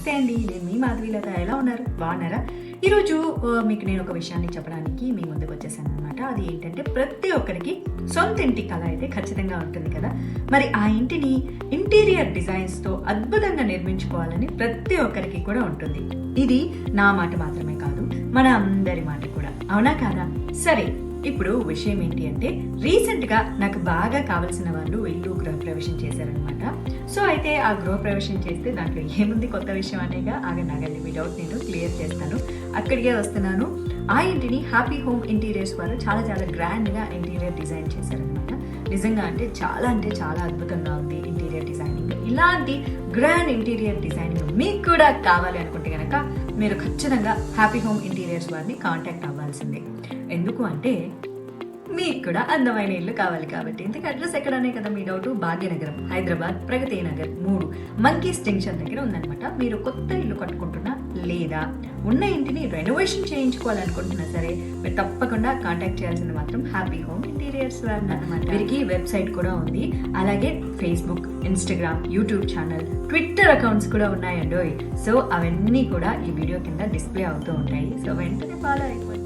నమస్తే అండి, నేను మీ మాధవీలత. ఎలా ఉన్నారు? బాగున్నారా? ఈరోజు మీకు నేను ఒక విషయాన్ని చెప్పడానికి మీ ముందుకు వచ్చేసాను అనమాట. అది ఏంటంటే, ప్రతి ఒక్కరికి సొంత ఇంటి కళ అయితే ఖచ్చితంగా ఉంటుంది కదా. మరి ఆ ఇంటిని ఇంటీరియర్ డిజైన్స్తో అద్భుతంగా నిర్మించుకోవాలని ప్రతి ఒక్కరికి కూడా ఉంటుంది. ఇది నా మాట మాత్రమే కాదు, మన అందరి మాట కూడా. అవునా కాదా? సరే, ఇప్పుడు విషయం ఏంటి అంటే, రీసెంట్గా నాకు బాగా కావాల్సిన వాళ్ళు ఇల్లు గృహప్రవేశం చేశారనమాట. సో అయితే ఆ గృహప్రవేశం చేస్తే దాంట్లో ఏముంది కొత్త విషయం అనేగా ఆగండి, మీ డౌట్ నేను క్లియర్ చేస్తాను. అక్కడికే వస్తున్నాను. ఆ ఇంటిని హ్యాపీ హోమ్ ఇంటీరియర్స్ వారు చాలా చాలా గ్రాండ్గా ఇంటీరియర్ డిజైన్ చేశారనమాట. నిజంగా అంటే చాలా అద్భుతంగా ఉంది ఇంటీరియర్ డిజైనింగ్. ఇలాంటి గ్రాండ్ ఇంటీరియర్ డిజైనింగ్ మీకు కూడా కావాలి అనుకుంటే కనుక మీరు ఖచ్చితంగా హ్యాపీ హోమ్ ఇంటీరియర్స్ వారిని కాంటాక్ట్ అవ్వాల్సిందే. ఎందుకు అంటే, మీకు కూడా అందమైన ఇల్లు కావాలి కాబట్టి. ఇంతకు అడ్రస్ ఎక్కడనే కదా మీ doubt. Bhagyanagaram, Hyderabad, Pragathi Nagar 3 monkeys junction దగ్గర ఉందన్నమాట. మీరు కొత్త ఇల్లు కట్టుకుంటున్నా లేదా ఉన్న ఇంటిని రెనోవేషన్ చేయించుకోవాలనుకుంటున్నా సరే, మీరు తప్పకుండా కాంటాక్ట్ చేయాల్సింది మాత్రం హ్యాపీ హోమ్ ఇంటీరియర్స్ అన్నమాట. వీరికి వెబ్సైట్ కూడా ఉంది, అలాగే Facebook, Instagram, YouTube channel, Twitter accounts కూడా ఉన్నాయండి. సో అవన్నీ కూడా ఈ వీడియో కింద డిస్ప్లే అవుతూ ఉంటాయి. సో వెంటనే ఫాలో అయిపోయింది.